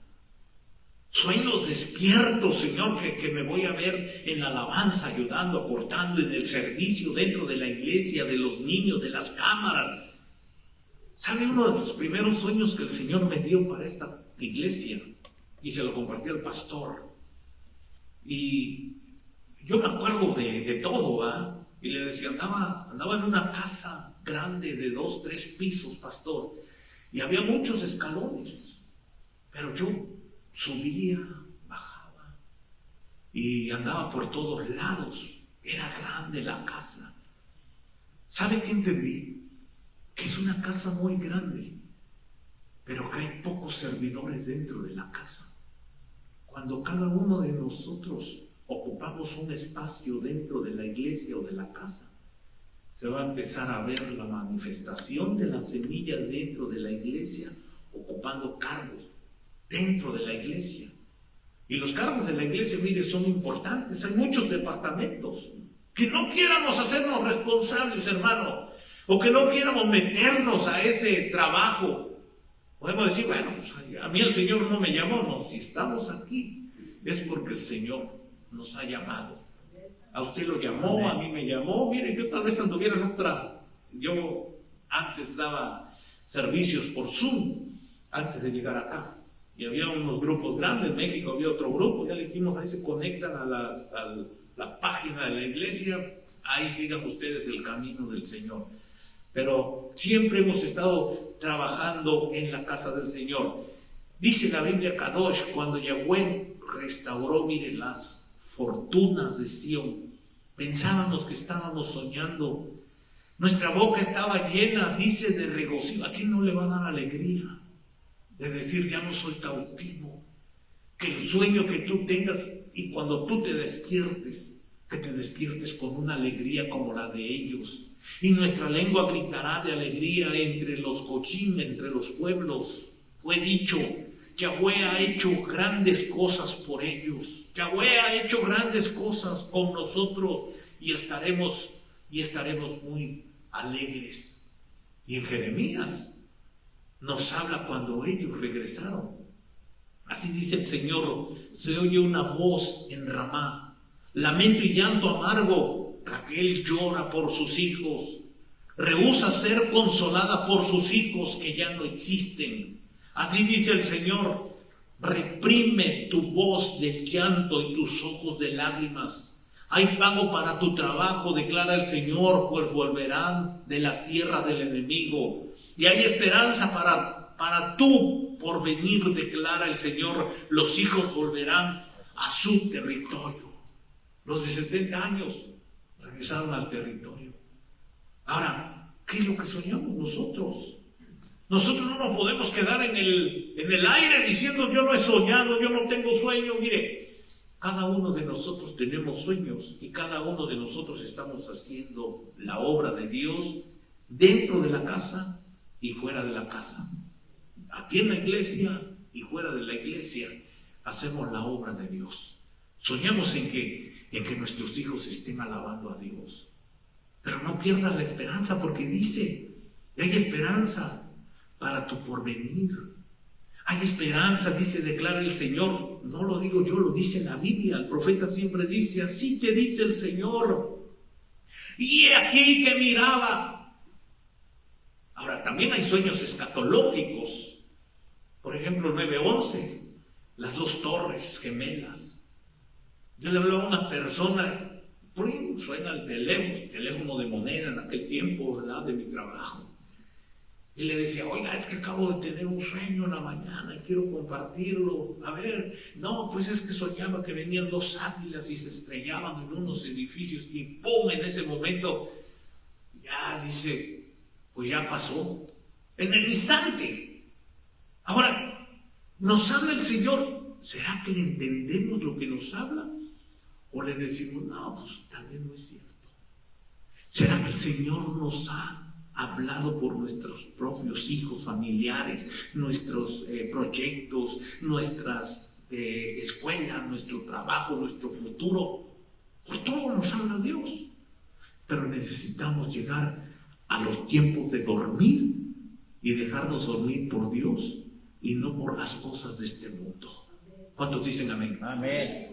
Sueños despiertos, Señor, que me voy a ver en la alabanza, ayudando, aportando en el servicio dentro de la iglesia, de los niños, de las cámaras. ¿Sabe uno de los primeros sueños que el Señor me dio para esta iglesia? Y se lo compartí al pastor. Y yo me acuerdo de todo, ¿va? Y le decía, andaba en una casa grande de 2, 3 pisos, pastor. Y había muchos escalones. Pero yo subía, bajaba y andaba por todos lados. Era grande la casa. ¿Sabe qué entendí? Que es una casa muy grande, pero que hay pocos servidores dentro de la casa. Cuando cada uno de nosotros ocupamos un espacio dentro de la iglesia o de la casa, se va a empezar a ver la manifestación de la semilla dentro de la iglesia, ocupando cargos dentro de la iglesia. Y los cargos de la iglesia, mire, son importantes. Hay muchos departamentos que no quieramos hacernos responsables, hermano, o que no quieramos meternos a ese trabajo. Podemos decir, bueno, pues a mí el Señor no me llamó. No, si estamos aquí es porque el Señor nos ha llamado. A usted lo llamó, a mí me llamó. Mire, yo tal vez anduviera en otra. Yo antes daba servicios por Zoom, antes de llegar acá. Y había unos grupos grandes. En México había otro grupo. Ya le dijimos, ahí se conectan a la página de la iglesia. Ahí sigan ustedes el camino del Señor. Pero siempre hemos estado trabajando en la casa del Señor. Dice la Biblia Kadosh, cuando Yahweh restauró, mire, las fortunas de Sión, pensábamos que estábamos soñando. Nuestra boca estaba llena, dice, de regocijo. ¿A quién no le va a dar alegría de decir, ya no soy cautivo? Que el sueño que tú tengas y cuando tú te despiertes, que te despiertes con una alegría como la de ellos. Y nuestra lengua gritará de alegría entre los cochín, entre los pueblos. Fue dicho, Yahweh ha hecho grandes cosas por ellos. Yahweh ha hecho grandes cosas con nosotros y estaremos muy alegres. Y en Jeremías nos habla cuando ellos regresaron. Así dice el Señor, se oye una voz en Ramá, lamento y llanto amargo. Raquel llora por sus hijos, rehúsa ser consolada por sus hijos que ya no existen. Así dice el Señor, reprime tu voz del llanto y tus ojos de lágrimas. Hay pago para tu trabajo, declara el Señor, pues volverán de la tierra del enemigo. Y hay esperanza para tu porvenir, declara el Señor. Los hijos volverán a su territorio. Los de 70 años regresaron al territorio. Ahora, ¿qué es lo que soñamos nosotros? Nosotros no nos podemos quedar en el aire diciendo yo no he soñado, yo no tengo sueño. Mire, cada uno de nosotros tenemos sueños y cada uno de nosotros estamos haciendo la obra de Dios dentro de la casa y fuera de la casa. Aquí en la iglesia y fuera de la iglesia hacemos la obra de Dios. Soñamos en que nuestros hijos estén alabando a Dios. Pero no pierdas la esperanza, porque dice, hay esperanza para tu porvenir. Hay esperanza, dice, declara el Señor. No lo digo yo, lo dice la Biblia. El profeta siempre dice, así te dice el Señor. Y he aquí que miraba. Ahora, también hay sueños escatológicos. Por ejemplo, 9:11, las 2 torres gemelas. Yo le hablaba a una persona, suena el teléfono de moneda en aquel tiempo, ¿verdad?, de mi trabajo. Y le decía, oiga, es que acabo de tener un sueño en la mañana y quiero compartirlo. A ver, no, pues es que soñaba que venían 2 águilas y se estrellaban en unos edificios y ¡pum! En ese momento, ya dice, pues ya pasó. En el instante. Ahora, nos habla el Señor. ¿Será que le entendemos lo que nos habla? O le decimos, no, pues tal vez no es cierto. ¿Será que el Señor nos ha hablado por nuestros propios hijos, familiares, nuestros proyectos, nuestras escuelas, nuestro trabajo, nuestro futuro? Por todo nos habla Dios. Pero necesitamos llegar a los tiempos de dormir y dejarnos dormir por Dios y no por las cosas de este mundo. ¿Cuántos dicen amén? Amén.